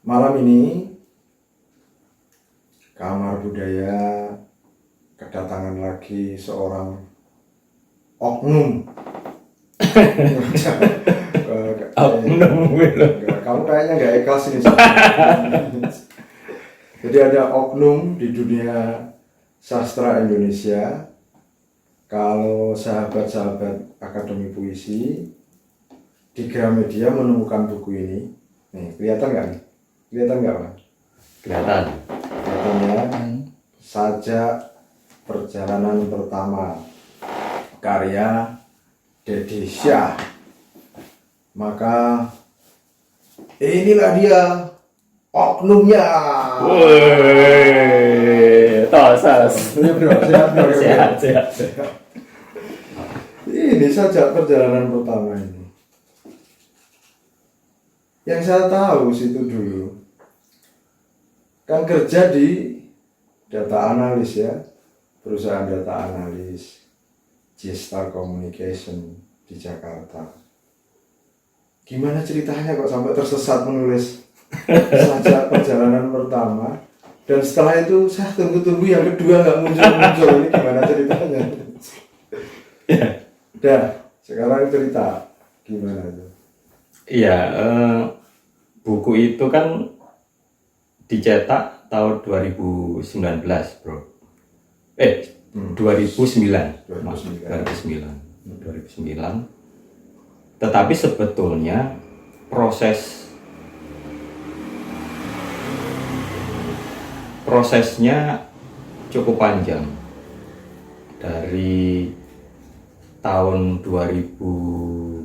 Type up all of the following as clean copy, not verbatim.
Malam ini Kamar Budaya kedatangan lagi seorang oknum. Oknum gitu. Kamu kayaknya nggak ikhlas ini. Jadi ada oknum di dunia sastra Indonesia. Kalau sahabat-sahabat Akademi Puisi di Gramedia menemukan buku ini, nih kelihatan nggak nih? Kelihatan nggak, Pak? Kelihatan. Kelihatannya Sajak Perjalanan Pertama karya Dedi Syah. Maka inilah dia oknumnya. Woi, tosas. Ini bro, sehat, bro. Sehat. Ini Sajak Perjalanan Pertama ini. Yang saya tahu situ dulu kan kerja di data analis ya, perusahaan data analis G-Star Communication di Jakarta. Gimana ceritanya kok sampai tersesat menulis Sajak Perjalanan Pertama, dan setelah itu saya tunggu-tunggu yang kedua nggak muncul-muncul. Ini gimana ceritanya? Dah, sekarang cerita gimana itu? Iya, buku itu kan dicetak tahun 2019, bro. 2009. 2009. Tetapi sebetulnya prosesnya cukup panjang. Dari tahun 1998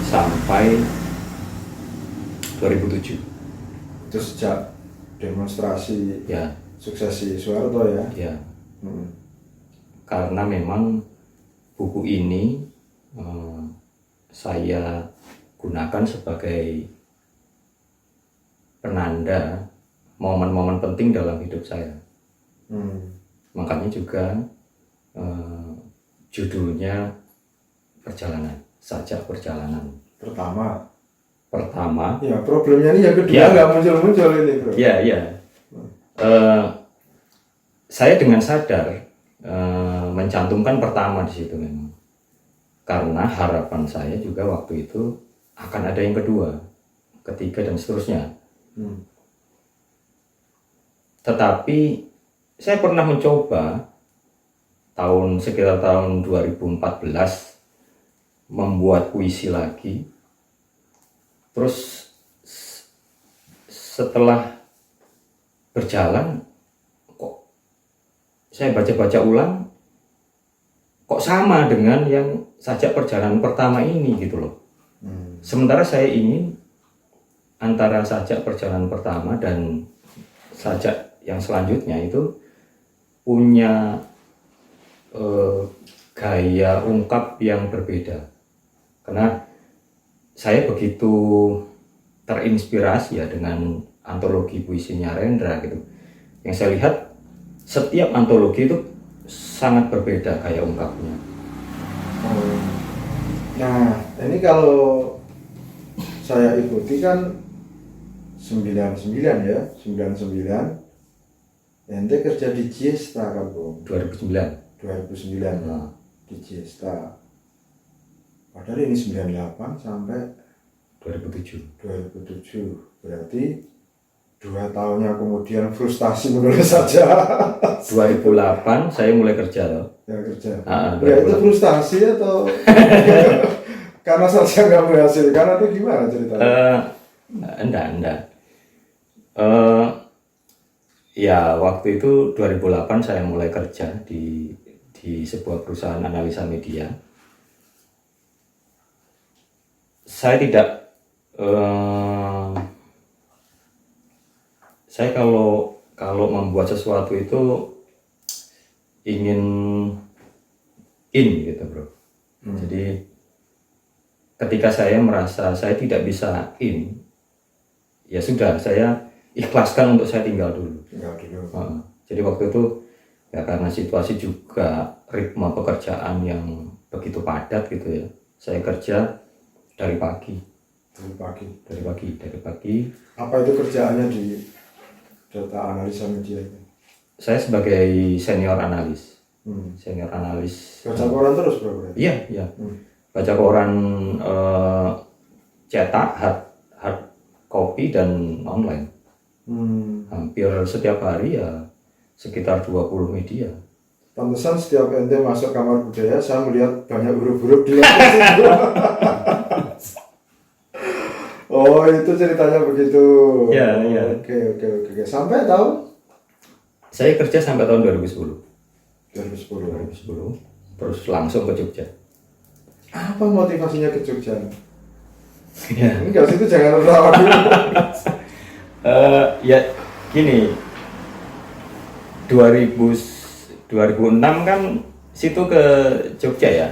sampai 2007. Itu sejak demonstrasi Ya, suksesi Soeharto ya. ya. Karena memang buku ini saya gunakan sebagai penanda momen-momen penting dalam hidup saya. Makanya juga judulnya Sajak Perjalanan Pertama. Ya, problemnya ini yang kedua Ya. nggak muncul-muncul ini, bro. Ya. Saya dengan sadar mencantumkan pertama di situ memang, karena harapan saya juga waktu itu akan ada yang kedua, ketiga dan seterusnya. Tetapi saya pernah mencoba sekitar tahun 2014 membuat puisi lagi. Terus setelah berjalan, kok saya baca-baca ulang, kok sama dengan yang Sajak Perjalanan Pertama ini gitu loh. Sementara saya ingin antara Sajak Perjalanan Pertama dan Sajak yang selanjutnya itu punya gaya ungkap yang berbeda. Karena saya begitu terinspirasi ya dengan antologi puisinya Rendra gitu. Yang saya lihat setiap antologi itu sangat berbeda gaya ungkapnya. Nah, ini kalau saya ikuti kan 99 ya, 99. Ente kerja di G-Star kan, Bro? 2009. 2009 di G-Star. Padahal ini 98 sampai 2007. Berarti 2 tahunnya kemudian frustasi menulis saja. 2008 saya mulai kerja loh. Ya kerja. Ya 2008. itu frustasi atau karena saja nggak berhasil? Karena itu gimana ceritanya? Enggak. Ya waktu itu 2008 saya mulai kerja di sebuah perusahaan analisa media. Saya tidak saya kalau membuat sesuatu itu ingin gitu, bro. Jadi ketika saya merasa saya tidak bisa ya sudah, saya ikhlaskan untuk saya tinggal dulu. Jadi waktu itu ya karena situasi juga ritme pekerjaan yang begitu padat gitu ya, saya kerja dari pagi. Dari pagi. Apa itu kerjaannya di data analisa media itu? Saya sebagai senior analis. Senior analis. Baca koran terus bro? Iya. Baca koran cetak, hard copy dan online. Hampir setiap hari ya sekitar 20 media. Pantesan setiap ente masuk kamar budaya, saya melihat banyak huruf-huruf di lantai situ. Oh, itu ceritanya begitu. Ya. Oke. Sampai tahun? Saya kerja sampai tahun 2010. 2010. Terus langsung ke Jogja. Apa motivasinya ke Jogja? Ya. Enggak, situ jangan tertawa dulu. Ya gini, 2006 kan situ ke Jogja ya.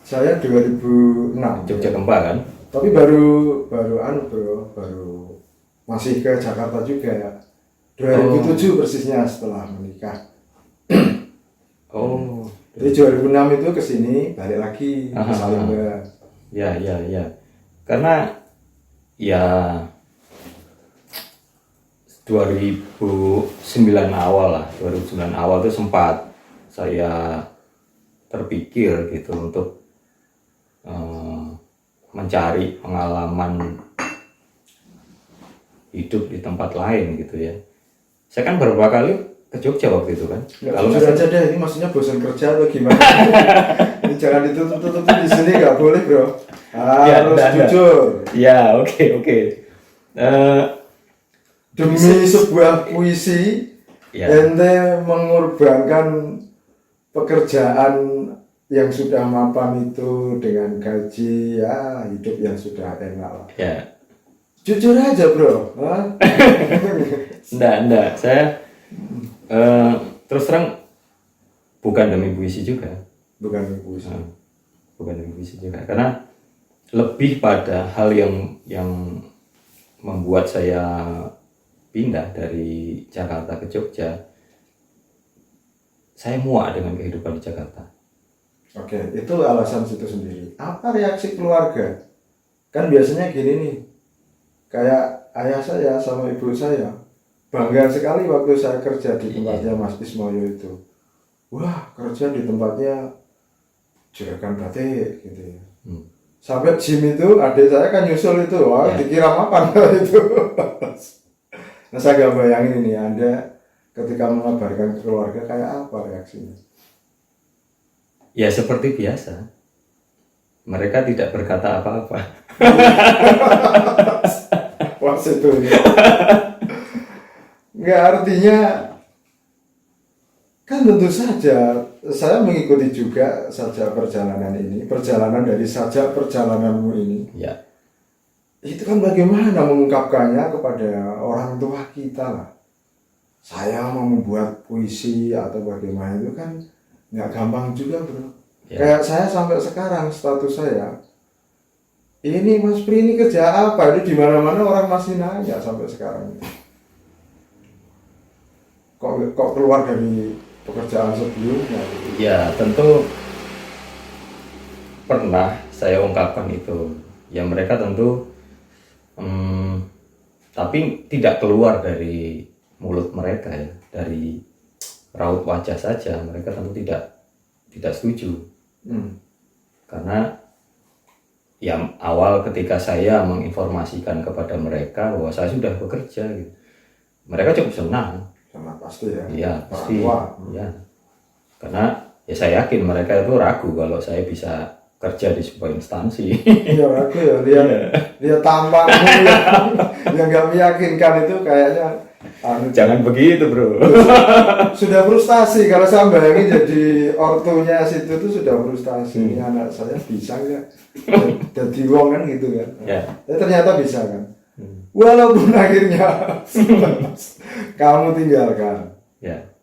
Saya 2006. Jogja Gempa kan. Tapi baru masih ke Jakarta juga ya. 2007 persisnya setelah menikah. Oh. Jadi 2006 itu kesini balik lagi ke Salemba. Ya. Karena ya 2009 awal itu sempat saya terpikir gitu untuk mencari pengalaman hidup di tempat lain gitu ya. Saya kan beberapa kali ke Jogja waktu itu kan. Kalau jujur aja deh, ini maksudnya bosan kerja atau gimana? Ini jangan ditutup-tutup di sini, nggak boleh bro. Harus jujur. Ya, oke. Demi sebuah puisi, ente mengorbankan pekerjaan yang sudah mapan itu dengan gaji ya hidup yang sudah enak lah. Ya. Jujur aja bro. Enggak. Saya terus terang bukan demi puisi juga. Bukan demi puisi juga. Karena lebih pada hal yang membuat saya pindah dari Jakarta ke Jogja. Saya muak dengan kehidupan di Jakarta. Oke, itu alasan situ sendiri. Apa reaksi keluarga? Kan biasanya gini nih, kayak ayah saya sama ibu saya bangga sekali waktu saya kerja di tempatnya Mas Ismoyo itu. Wah, kerja di tempatnya juragan batik gitu ya. Sampai gym itu adik saya kan nyusul itu, wah dikira mapan itu. Nah saya gak bayangin ini, Anda ketika mengabarkan ke keluarga kayak apa reaksinya? Ya seperti biasa, mereka tidak berkata apa-apa. Wah itu nggak, artinya kan tentu saja saya mengikuti juga saja perjalanan dari sajak perjalananmu ini. Ya. Itu kan bagaimana mengungkapkannya kepada orang tua kita lah. Saya mau membuat puisi atau bagaimana itu kan nggak gampang juga bro. Ya. Kayak saya sampai sekarang status saya, ini Mas Pri ini kerja apa? Itu di mana-mana orang masih nanya sampai sekarang. Kok keluar dari pekerjaan sebelumnya? Gitu. Ya tentu pernah saya ungkapkan itu. Ya mereka tentu tapi tidak keluar dari mulut mereka ya, dari raut wajah saja mereka tentu tidak setuju. Karena ya awal ketika saya menginformasikan kepada mereka bahwa saya sudah bekerja gitu, mereka cukup senang. Senang pasti ya. Iya pasti. Ya. Karena ya saya yakin mereka itu ragu kalau saya bisa kerja di sebuah instansi. Iya ragu ya, lihat tampangmu yang nggak meyakinkan itu kayaknya. Jangan begitu bro. Sudah frustasi kalau saya bayangin jadi ortunya situ tuh sudah frustasi. Ini anak saya bisa nggak jadi wong kan gitu kan. Ya. Ternyata bisa kan. Walaupun akhirnya kamu tinggalkan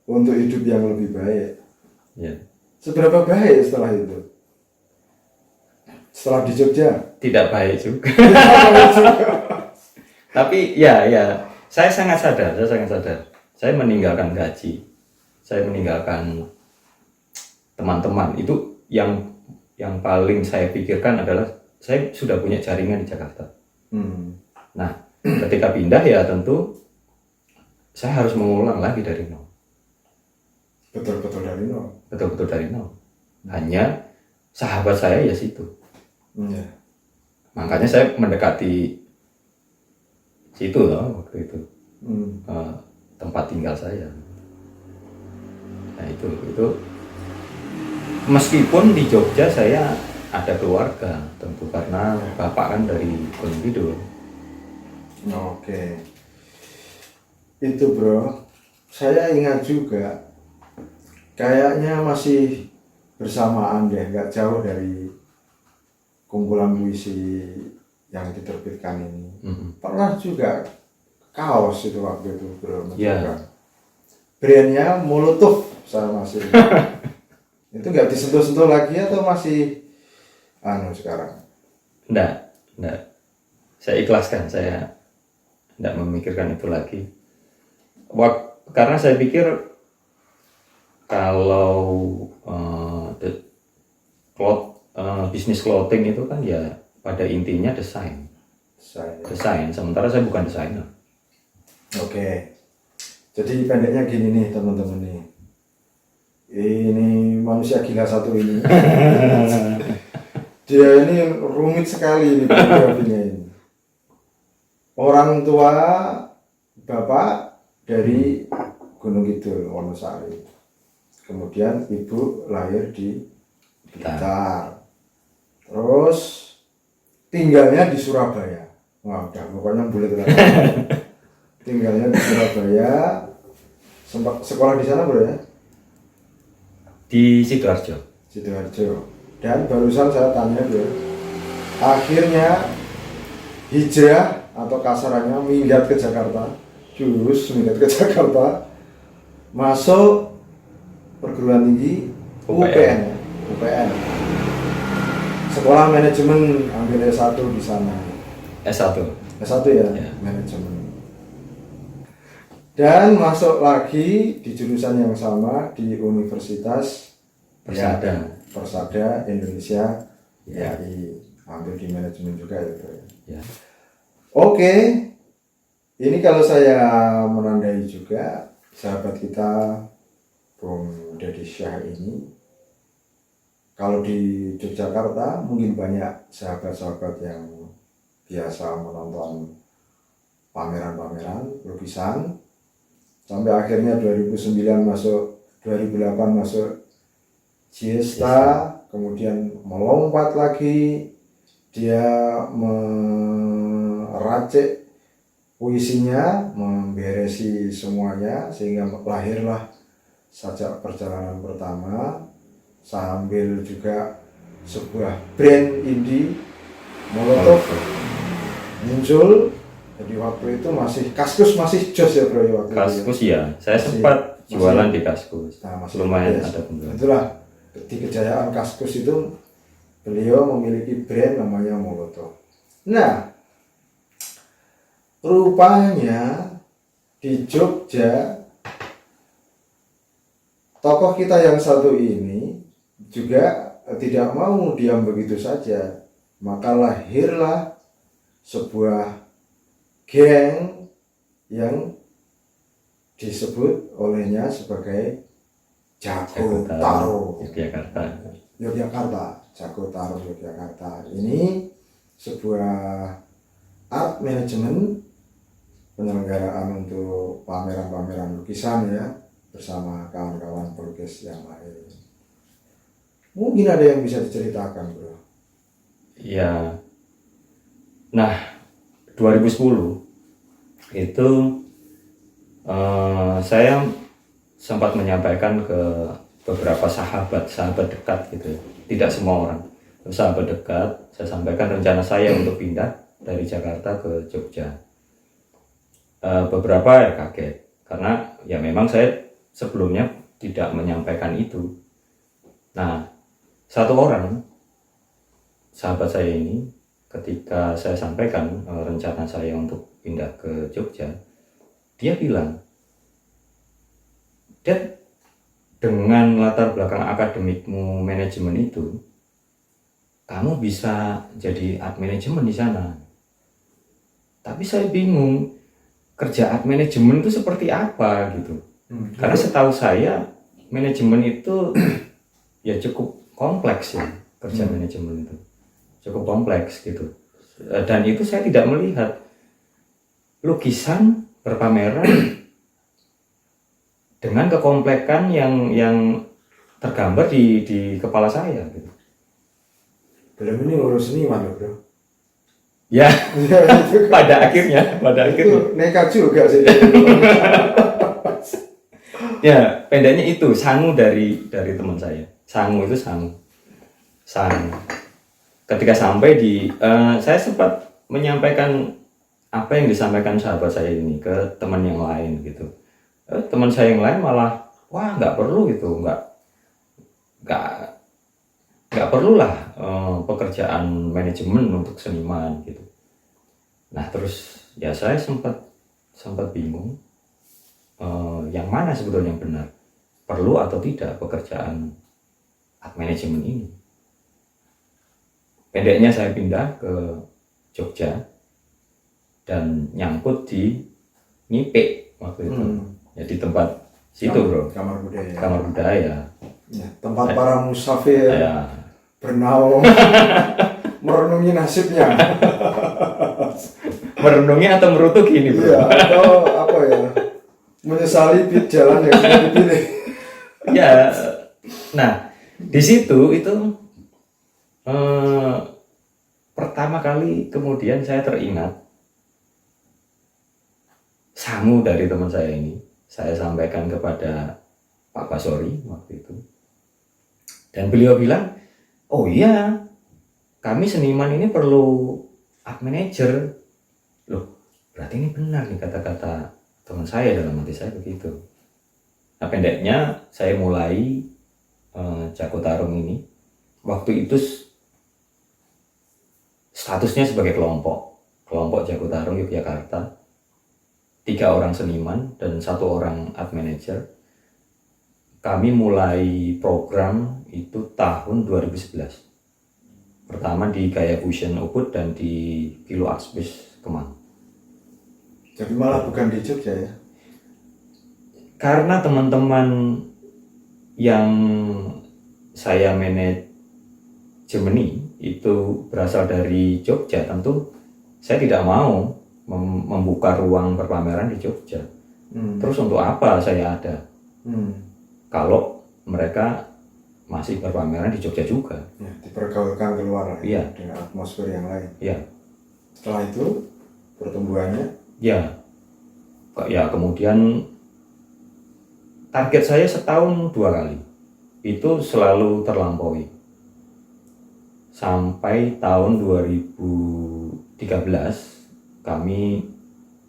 untuk hidup yang lebih baik. Ya. Seberapa baik setelah itu? Setelah di Jogja? Tidak baik juga. Tapi ya. Saya sangat sadar. Saya meninggalkan gaji, saya meninggalkan teman-teman. Itu yang paling saya pikirkan adalah saya sudah punya jaringan di Jakarta. Hmm. Nah, ketika pindah ya tentu saya harus mengulang lagi dari nol. Betul-betul dari nol. Betul-betul dari nol. Hanya sahabat saya ya situ. Iya. Makanya saya mendekati situ loh waktu itu. Tempat tinggal saya. Nah itu meskipun di Jogja saya ada keluarga tentu karena bapak kan dari Gunung Kidul. Oke. Itu bro, saya ingat juga kayaknya masih bersamaan deh, nggak jauh dari kumpulan puisi yang diterbitkan ini. Pernah juga kaos itu waktu itu bro, brandnya Molotov saya masih. Itu nggak disentuh-sentuh lagi atau masih sekarang? Enggak. Saya ikhlaskan, saya enggak memikirkan itu lagi. Karena saya pikir kalau bisnis clothing itu kan ya pada intinya desain. Sementara saya bukan desainer. Oke. Jadi pendeknya gini nih teman-teman nih. Ini manusia gila satu ini. Dia ini rumit sekali ini biografinya ini. Orang tua bapak dari Gunung Kidul, Wonosari. Kemudian ibu lahir di Blitar. Terus tinggalnya di Surabaya. Wah, udah pokoknya bulat. Tinggalnya di Surabaya. Sempat sekolah di sana bro ya? Di Sidoarjo. Dan barusan saya tanya dia, akhirnya hijrah atau kasarannya minggat ke Jakarta, masuk perguruan tinggi UPN. Sekolah manajemen, ambil S1 di sana. S1 ya, manajemen. Dan masuk lagi di jurusan yang sama di Universitas Persada Indonesia YAI, ambil di manajemen juga ya. Oke, ini kalau saya menandai juga sahabat kita Bung Deddy Syah ini, kalau di Yogyakarta mungkin banyak sahabat-sahabat yang biasa menonton pameran-pameran lukisan, sampai akhirnya 2009 masuk, 2008 masuk Giesta, kemudian melompat lagi, dia meracik puisinya, memberesi semuanya, sehingga lahirlah sajak perjalanan pertama, sambil juga sebuah brand indie Molotov muncul. Jadi waktu itu Kaskus masih jos ya bro waktu Kaskus itu ya. Saya sempat jualan di Kaskus. Lumayan ada penjualan. Itulah di kejayaan Kaskus itu beliau memiliki brand namanya Molotov. Nah, rupanya di Jogja tokoh kita yang satu ini juga tidak mau diam begitu saja, maka lahirlah sebuah geng yang disebut olehnya sebagai Jago Taro Yogyakarta. Jago Taro Yogyakarta ini sebuah art management, penyelenggaraan untuk pameran-pameran lukisan ya, bersama kawan-kawan pelukis yang lain. Mungkin ada yang bisa diceritakan bro? Ya, nah 2010 itu saya sempat menyampaikan ke beberapa sahabat dekat gitu, tidak semua orang, sahabat dekat. Saya sampaikan rencana saya untuk pindah dari Jakarta ke Jogja. Beberapa ya kaget, karena ya memang saya sebelumnya tidak menyampaikan itu. Nah, satu orang sahabat saya ini, ketika saya sampaikan rencana saya untuk pindah ke Jogja, dia bilang, "Dad, dengan latar belakang akademikmu manajemen itu, kamu bisa jadi art manajemen di sana. Tapi saya bingung, kerja art manajemen itu seperti apa gitu. Karena setahu saya manajemen itu ya cukup kompleks ya, kerja manajemen itu cukup kompleks gitu. Dan itu saya tidak melihat lukisan berpameran dengan kekomplekan yang tergambar di kepala saya gitu. Belum ini ngurus seniman loh bro. Ya, Itu pada akhirnya. itu nekat juga sih. Ya, pendeknya itu sangu dari teman saya. Sangu itu sangu. Ketika sampai saya sempat menyampaikan apa yang disampaikan sahabat saya ini ke teman yang lain gitu. Teman saya yang lain malah, wah nggak perlu gitu, nggak perlulah pekerjaan manajemen untuk seniman gitu. Nah terus ya saya sempat bingung yang mana sebetulnya yang benar, perlu atau tidak pekerjaan art manajemen ini. Pendeknya saya pindah ke Jogja dan nyangkut di Nipik waktu itu. Ya di tempat situ bro, Kamar budaya. kamar budaya. Ya, tempat para musafir Ya, bernaung merenungi nasibnya. merenungi atau merutuk ini bro. Iya, atau apa ya? Menyesali jalan yang sudah dipilih. Ya, nah di situ itu pertama kali kemudian saya teringat sangu dari teman saya ini. Saya sampaikan kepada Pak Basori waktu itu, dan beliau bilang, oh iya, kami seniman ini perlu art manager. Loh, berarti ini benar nih kata-kata teman saya, dalam hati saya begitu. Nah pendeknya saya mulai Jago Tarung ini. Waktu itu statusnya sebagai kelompok Jago Tarung Yogyakarta, 3 orang seniman dan 1 orang art manager. Kami mulai program itu tahun 2011. Pertama di Gaya Fusion Ubud dan di Kilo Art Space Kemang. Jadi malah bukan di Jogja ya? Karena teman-teman yang saya manajemeni itu berasal dari Jogja, tentu saya tidak mau membuka ruang berpameran di Jogja. Terus untuk apa saya ada kalau mereka masih berpameran di Jogja juga? Ya, dipergaulkan keluar Iya. dengan atmosfer yang lain. Ya, Setelah itu pertumbuhannya ya kemudian target saya setahun 2 kali itu selalu terlampaui. Sampai tahun 2013 kami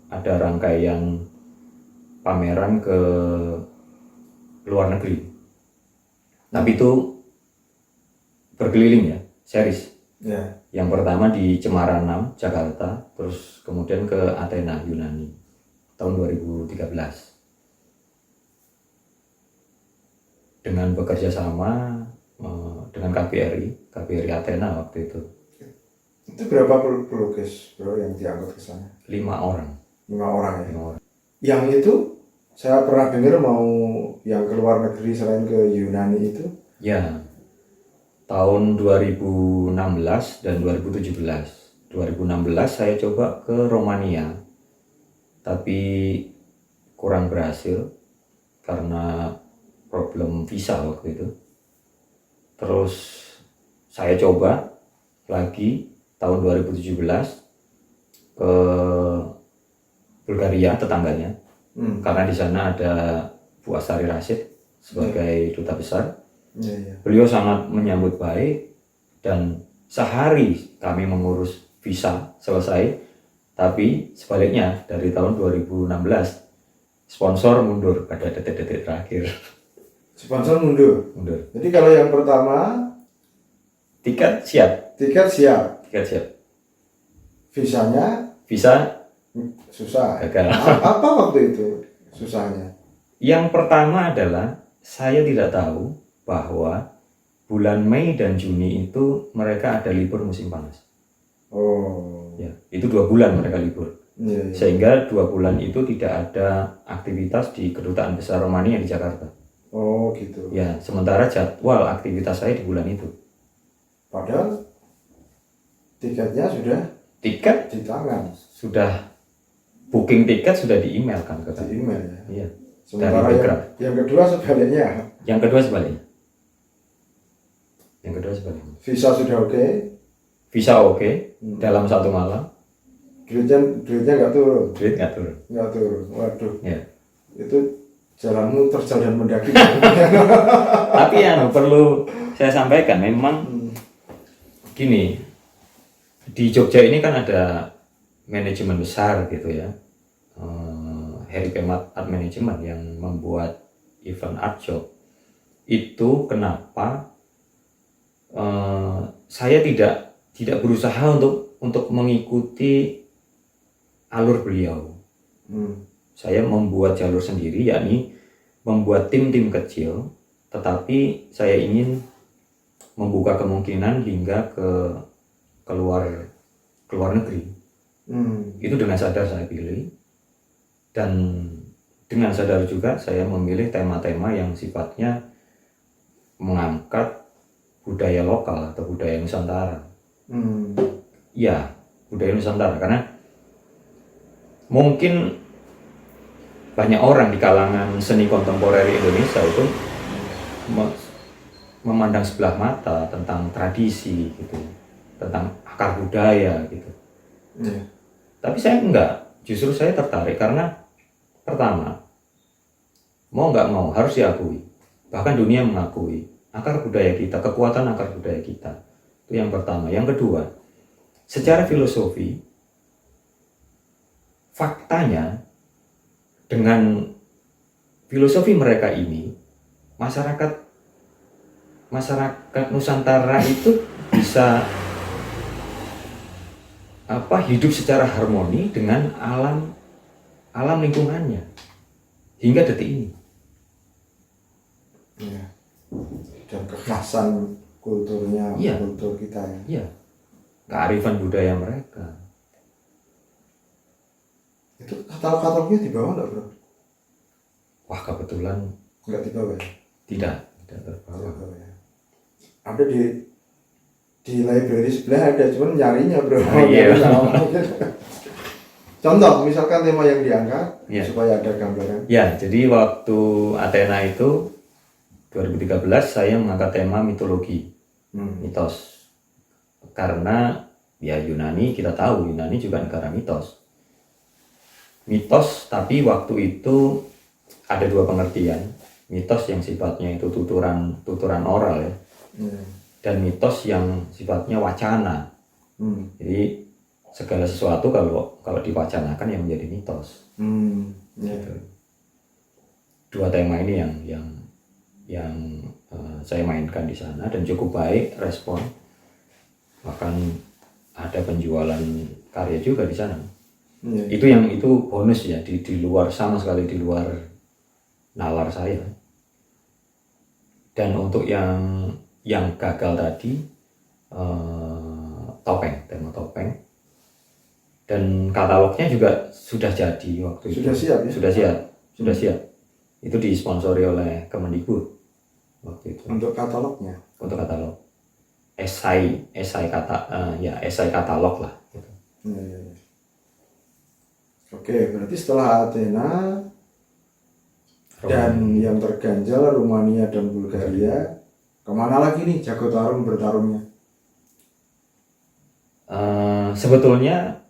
ada rangkaian pameran ke luar negeri. Tapi itu berkeliling ya, series. ya. Yang pertama di Cemara 6, Jakarta, terus kemudian ke Athena, Yunani, tahun 2013. Dengan bekerja sama dengan KBRI Athena waktu itu. Itu berapa pelukis bro yang diangkut ke sana? 5 orang. 5 orang ya? 5 orang. Yang itu saya pernah dengar mau yang ke luar negeri selain ke Yunani itu? Ya, tahun 2016 dan 2017. 2016 saya coba ke Romania, tapi kurang berhasil karena problem visa waktu itu. Terus saya coba lagi tahun 2017 ke Bulgaria, tetangganya, karena di sana ada Bu Astari Rashid sebagai duta besar. Ya. Beliau sangat menyambut baik dan sehari kami mengurus visa selesai. Tapi sebaliknya dari tahun 2016 sponsor mundur pada detik-detik terakhir. Sponsor mundur. Jadi kalau yang pertama Tiket siap. Visanya Visa susah. gagal. Apa waktu itu susahnya? Yang pertama adalah saya tidak tahu bahwa bulan Mei dan Juni itu mereka ada libur musim panas. Oh. Ya, itu 2 bulan mereka libur. Iya, iya. Sehingga 2 bulan itu tidak ada aktivitas di Kedutaan Besar Romania di Jakarta. Oh gitu. Ya, sementara jadwal aktivitas saya di bulan itu. Padahal tiketnya sudah Tiket di tangan, sudah, booking tiket sudah di email kan ke di kami. email ya. Iya. Sementara Dari Begra. yang kedua sebaliknya, Yang kedua sebaliknya. Yang kedua sebaliknya. visa sudah oke, Visa oke, dalam 1 malam, duitnya nggak turun, duit nggak turun. Waduh, Ya. itu jalanmu terjal dan mendaki. Tapi yang perlu saya sampaikan memang gini, di Jogja ini kan ada manajemen besar gitu ya, Harry Pemat Art Management yang membuat event art job. Itu kenapa saya tidak berusaha untuk mengikuti alur beliau. Saya membuat jalur sendiri, yakni membuat tim-tim kecil, tetapi saya ingin membuka kemungkinan hingga ke luar negeri. Itu dengan sadar saya pilih, dan dengan sadar juga saya memilih tema-tema yang sifatnya mengangkat budaya lokal atau budaya Nusantara. Ya, budaya Nusantara, karena mungkin banyak orang di kalangan seni kontemporer Indonesia itu memandang sebelah mata tentang tradisi gitu, tentang akar budaya gitu. Tapi saya enggak, justru saya tertarik karena pertama, mau nggak mau harus diakui, bahkan dunia mengakui akar budaya kita, kekuatan akar budaya kita. Itu yang pertama. Yang kedua, secara filosofi, faktanya dengan filosofi mereka ini, masyarakat Nusantara itu bisa hidup secara harmoni dengan alam lingkungannya hingga detik ini. Ya. Dan kekhasan kulturnya, Iya. kultur kita ya. Iya, kearifan budaya mereka. Itu katalog-katalognya dibawa nggak bro? Wah, kebetulan Nggak dibawa ya? tidak terbawa. Dibawa ya. Ada di library sebelah ada, cuman nyarinya bro. Iya. Contoh, misalkan tema yang diangkat, Iya. supaya ada gambaran. Ya, jadi waktu Athena itu 2013 saya mengangkat tema mitologi, mitos. Karena ya Yunani, kita tahu Yunani juga negara mitos. Mitos, tapi waktu itu ada 2 pengertian. Mitos yang sifatnya itu tuturan oral ya. Dan mitos yang sifatnya wacana. Jadi segala sesuatu kalau diwacanakan yang menjadi mitos. Gitu. 2 tema ini yang saya mainkan di sana dan cukup baik respon. Bahkan ada penjualan karya juga di sana. Itu bonus ya, di luar, sama sekali di luar nalar saya. Dan untuk yang gagal tadi, tema topeng, dan katalognya juga sudah jadi waktu itu. Sudah siap. Itu disponsori oleh Kemendikbud waktu itu. Untuk katalognya. Untuk katalog, esai katalog lah. Gitu. Oke, berarti setelah Athena dan yang terganjal Rumania dan Bulgaria, kemana lagi nih Jago Tarung bertarungnya? Sebetulnya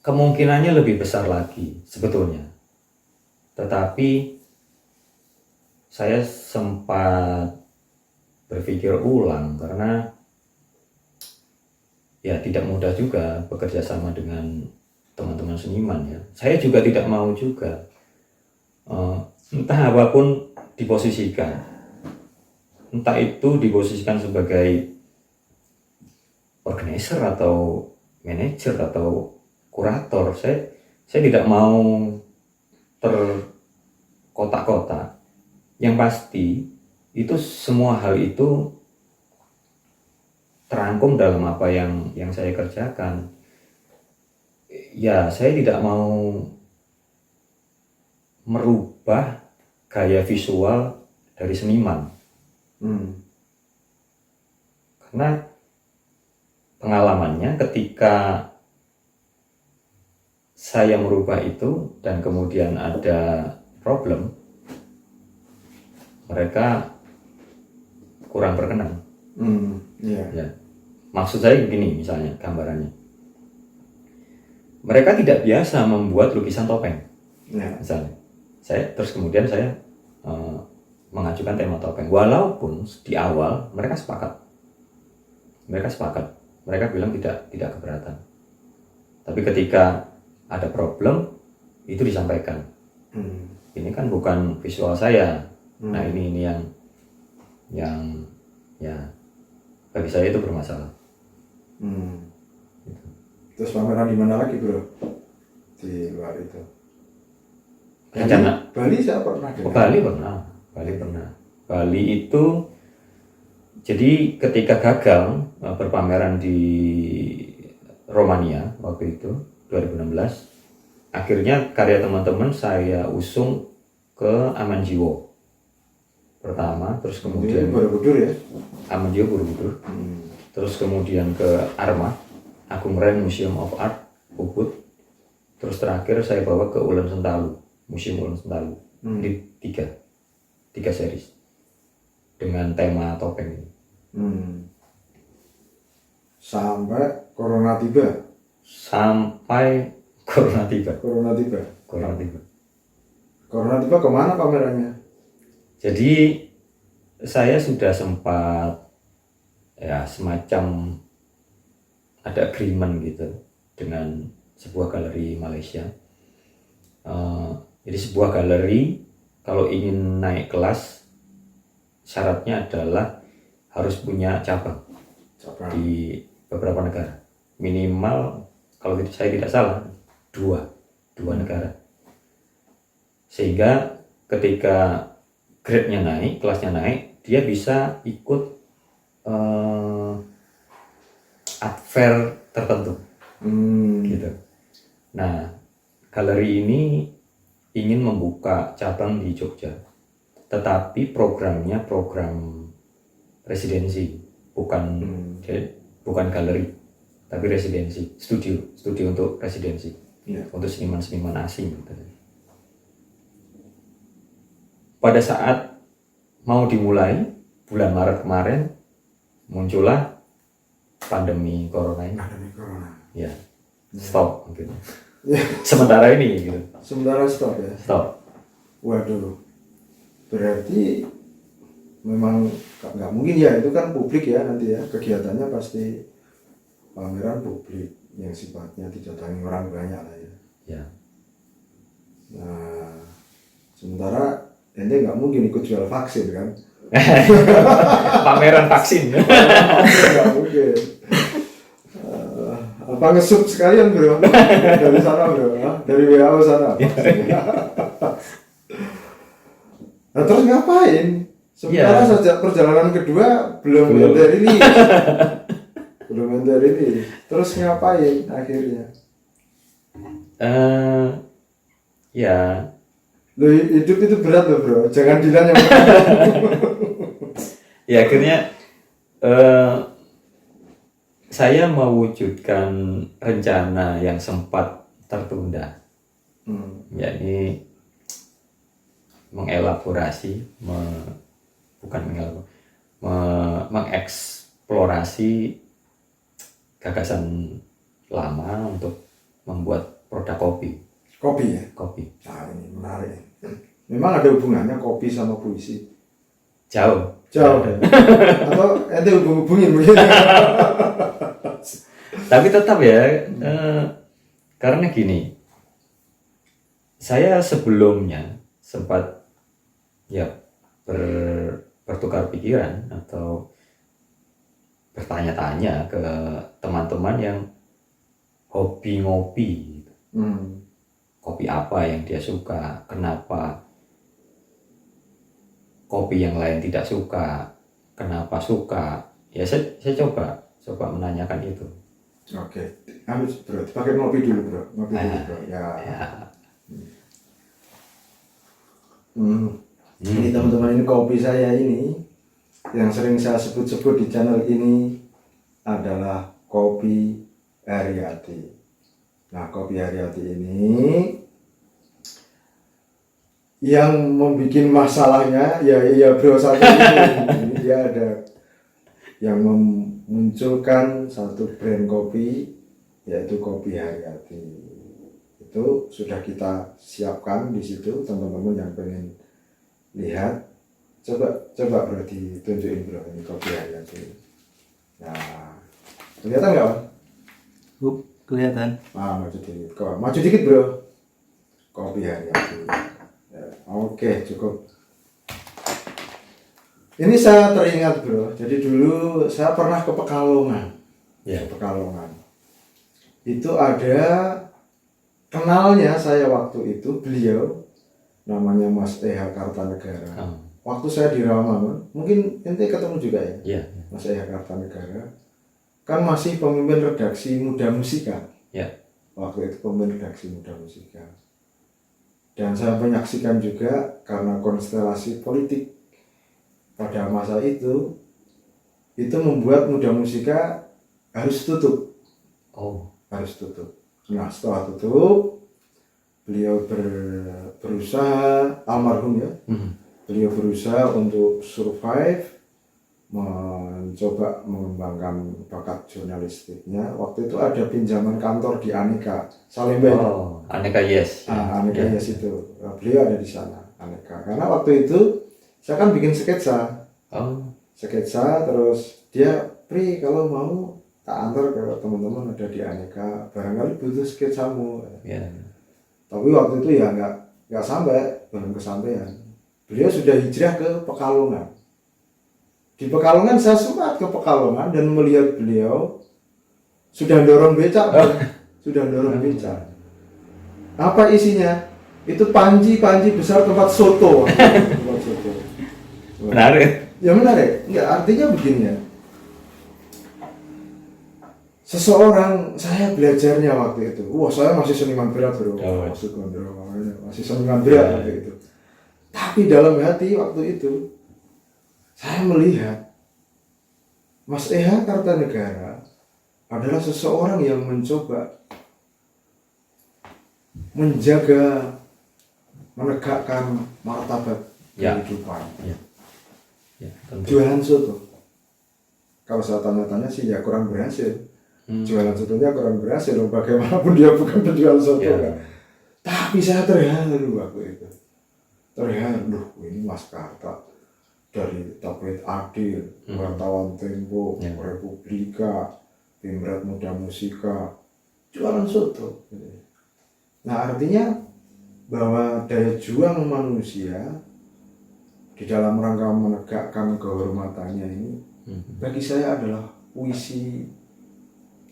kemungkinannya lebih besar lagi sebetulnya, tetapi saya sempat berpikir ulang karena ya tidak mudah juga bekerja sama dengan teman-teman seniman ya. Saya juga tidak mau juga entah apapun diposisikan, entah itu diposisikan sebagai organizer atau manajer atau kurator. Saya tidak mau terkotak-kotak. Yang pasti itu semua hal itu terangkum dalam apa yang saya kerjakan. Ya, saya tidak mau merubah gaya visual dari seniman. Karena pengalamannya ketika saya merubah itu dan kemudian ada problem, mereka kurang berkenan. Ya. Maksud saya begini, misalnya gambarannya, mereka tidak biasa membuat lukisan topeng. Misalnya terus kemudian saya mengajukan tema topeng, walaupun di awal mereka sepakat, mereka bilang tidak keberatan, tapi ketika ada problem itu disampaikan, ini kan bukan visual saya. Nah ini yang ya bagi saya itu bermasalah. Terus pameran di mana lagi bro? Di luar itu? Bali saya pernah. Bali pernah. Bali itu jadi ketika gagal berpameran di Romania waktu itu 2016, akhirnya karya teman-teman saya usung ke Amanjiwo pertama, terus kemudian Borobudur ya? Amanjiwo Borobudur, terus kemudian ke Arma, Agung Ren Museum of Art Ubud, terus terakhir saya bawa ke Ulen Sentalu, Museum Ulen Sentalu. Jadi tiga series dengan tema topeng ini. Sampai corona tiba. Corona tiba kemana pamerannya? Jadi saya sudah sempat ya semacam ada agreement gitu dengan sebuah galeri Malaysia. Jadi sebuah galeri kalau ingin naik kelas syaratnya adalah harus punya cabang di beberapa negara, minimal kalau saya tidak salah dua negara, sehingga ketika grade-nya naik, kelasnya naik, dia bisa ikut art fair tertentu. Gitu. Nah, galeri ini ingin membuka cabang di Jogja, tetapi programnya program residensi, bukan galeri, tapi residensi, studi untuk residensi, untuk seniman-seniman asing. Gitu. Pada saat mau dimulai bulan Maret kemarin muncullah pandemi corona ini. Ya, stop gitu. Sementara ini gitu. Sementara stop ya. Stop. Waduh. Berarti memang nggak mungkin ya, itu kan publik ya nanti ya, kegiatannya pasti pameran publik yang sifatnya didatangi orang banyak lah ya. Ya. Nah, sementara ente nggak mungkin ikut jual vaksin kan? Pameran vaksin. Nggak mungkin. Apa ngesup sekalian bro? Dari sana bro, dari WHO sana. Nah terus ngapain? Sementara sejak perjalanan kedua belum enter ini. Terus ngapain akhirnya? Ya. Loh, hidup itu berat loh bro, jangan ditanya. Ya akhirnya saya mewujudkan rencana yang sempat tertunda, yakni mengeksplorasi gagasan lama untuk membuat produk kopi. Kopi ya? Kopi. Nah ini menarik. Memang ada hubungannya kopi sama puisi? Jauh. Atau ente hubungin mungkin? Tapi tetap ya, karena gini, saya sebelumnya sempat ya bertukar pikiran atau bertanya-tanya ke teman-teman yang hobi ngopi. Kopi apa yang dia suka, kenapa. kopi yang lain tidak suka, kenapa suka? Ya saya coba menanyakan itu. Oke, ambil bro, pakai ngopi dulu bro, ngopi dulu bro. Ya. Ini teman-teman, ini kopi saya ini yang sering saya sebut-sebut di channel ini adalah kopi Haryati. Nah, kopi Haryati ini yang membuat masalahnya ya bro satu ini dia ada yang memunculkan satu brand kopi, yaitu kopi Haryati. Itu sudah kita siapkan di situ, teman-teman yang pengen lihat, coba bro ditunjukin bro, ini kopi Haryati. Nah, kelihatan nggak Bang? Kelihatan. Maju dikit bro, kopi Haryati. Ya, oke, cukup. Ini saya teringat bro, jadi dulu saya pernah ke Pekalongan. Ya. Pekalongan. Itu ada kenalnya saya waktu itu, beliau namanya Mas Eha Kartanegara. Waktu saya di Rawamangun, mungkin ente ketemu juga ya? Iya. Mas Eha Kartanegara. Kan masih pemimpin redaksi Muda Musika. Ya. Waktu itu pemimpin redaksi Muda Musika. Dan saya menyaksikan juga karena konstelasi politik pada masa itu membuat Muda Musika harus tutup. Harus tutup. Nah, setelah tutup, beliau berusaha, almarhum ya, beliau berusaha untuk survive, mencoba mengembangkan bakat jurnalistiknya. Waktu itu ada pinjaman kantor di Aneka, Salemba. Aneka Yes. Aneka Yes itu, beliau ada di sana, Aneka. Karena waktu itu saya kan bikin sketsa. Sketsa, terus dia, Pri kalau mau tak antar ke teman-teman ada di Aneka, barangkali butuh sketsamu. Tapi waktu itu ya nggak sampai, belum kesampaian. Beliau sudah hijrah ke Pekalongan. Di Pekalongan saya sempat ke Pekalongan dan melihat beliau sudah dorong becak, sudah dorong becak. Apa isinya? Itu panci besar tempat soto. Tempat soto. Menarik. Ya menarik. Enggak, artinya begini ya. Seseorang, saya belajarnya waktu itu. Saya masih seniman berat bro. Masih seniman berat waktu itu. Tapi dalam hati waktu itu, saya melihat Mas Eha Kartanegara adalah seseorang yang mencoba menjaga, menegakkan martabat kehidupan. Jualan soto. Kalau saya tanya-tanya sih ya kurang berhasil. Jualan sotonya kurang berhasil. Bagaimanapun dia bukan penjual soto kan. Tapi saya terharu waktu itu. Terharu, ini Mas Karta dari Tabloid Adil, Wartawan Tempo, Republika, Pimret Muda Musika, jualan soto. Nah, artinya bahwa daya juang manusia di dalam rangka menegakkan kehormatannya ini bagi saya adalah puisi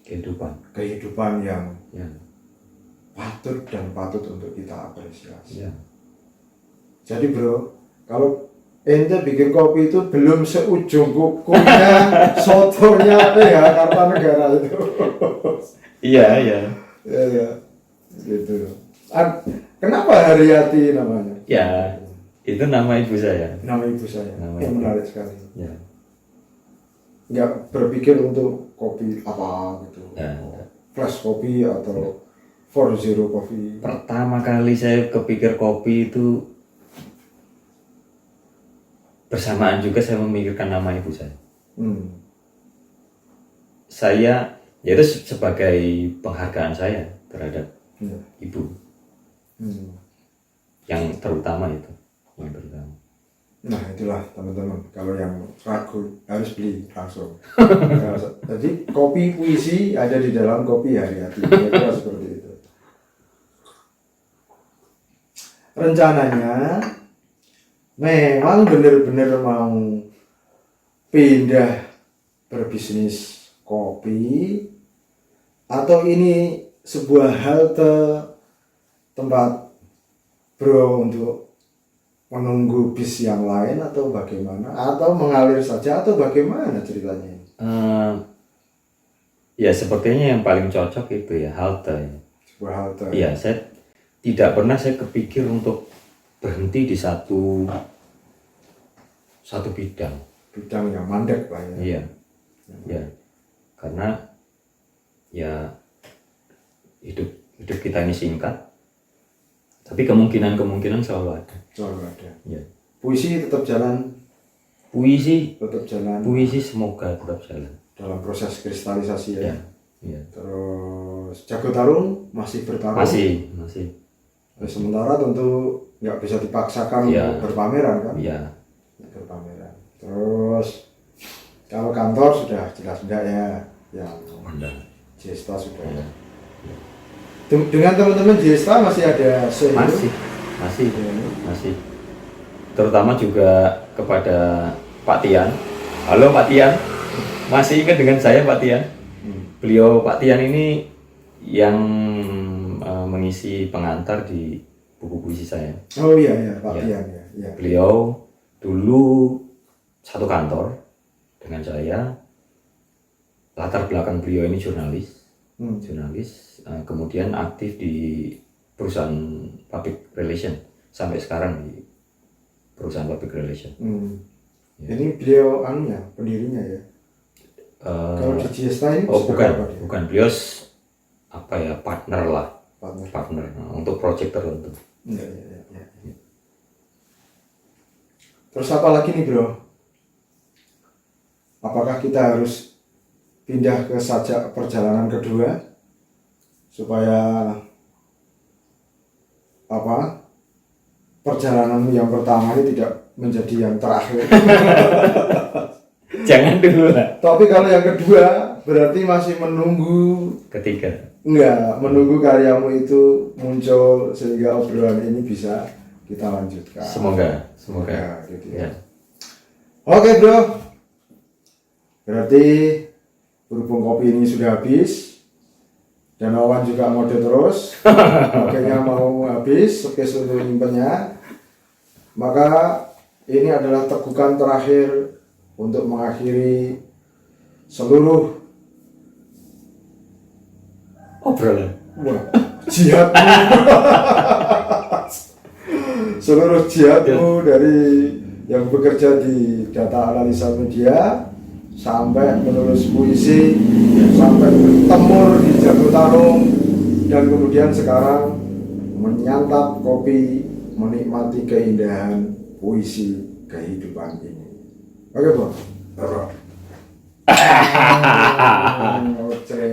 kehidupan yang patut untuk kita apresiasi. Jadi bro, kalau ente bikin kopi itu belum seujung kukunya sotonya ya Kartanegara itu. Iya. Gitu. Kenapa Haryati namanya? Ya, itu nama ibu saya. Nama ibu saya. Menarik sekali. Ya. Nggak berpikir untuk kopi apa gitu. Flash kopi atau 40 kopi. Pertama kali saya kepikir kopi itu bersamaan juga saya memikirkan nama ibu saya. Saya, yaitu sebagai penghargaan saya terhadap ibu. Yang terutama itu. Nah itulah teman-teman, kalau yang ragu harus beli langsung. Jadi kopi puisi ada di dalam kopi Haryati. Kira-kira seperti itu. Rencananya memang benar-benar mau pindah berbisnis kopi, atau ini sebuah halte tempat bro untuk menunggu bis yang lain atau bagaimana? Atau mengalir saja atau bagaimana ceritanya? Ya sepertinya yang paling cocok itu ya halte. Sebuah halte. Iya, saya tidak pernah saya kepikir untuk berhenti di satu bidang. Bidang yang mandek Pak ya. Iya, ya, karena ya hidup kita ini singkat, tapi kemungkinan selalu ada. Selalu ada. Ya. Puisi tetap jalan. Tetap jalan. Puisi semoga tetap jalan. Dalam proses kristalisasi ya. Ya. Terus jago tarung masih bertarung. Masih. Sementara tentu nggak bisa dipaksakan Ya. untuk berpameran kan? Iya. Berpameran. Terus kalau kantor sudah jelas enggak ya, yang Jesta sudah. Ya. Dengan teman-teman Jesta masih ada Masih. Terutama juga kepada Pak Tian. Halo Pak Tian. Masih ingat dengan saya Pak Tian? Beliau Pak Tian ini yang mengisi pengantar di buku puisi saya. Oh iya Pak Ya. Tian ya. Beliau dulu satu kantor dengan saya. Latar belakang beliau ini jurnalis, kemudian aktif di perusahaan public relation sampai sekarang di perusahaan public relation. Ya. Ini beliau pendirinya ya. Kalau di Jesta ini bukan beliau partner lah. Partner untuk proyek tertentu. Ya. Terus apa lagi nih bro? Apakah kita harus pindah ke sajak perjalanan kedua supaya perjalanan yang pertama ini tidak menjadi yang terakhir? Jangan dulu lah. Tapi kalau yang kedua berarti masih menunggu Ketiga. Enggak, menunggu karyamu itu muncul sehingga obrolan ini bisa kita lanjutkan. Semoga. Gitu Ya. ya. Oke bro, berarti berhubung kopi ini sudah habis dan Wawan juga mode terus, akhirnya mau habis, space untuk nyimpennya, maka ini adalah tegukan terakhir untuk mengakhiri seluruh Obrolan. jihadmu seluruh jihadmu dari yang bekerja di data analisa media sampai menulis puisi sampai bertemur di jago tarung dan kemudian sekarang menyantap kopi menikmati keindahan puisi kehidupan ini. Oke bro. Oke.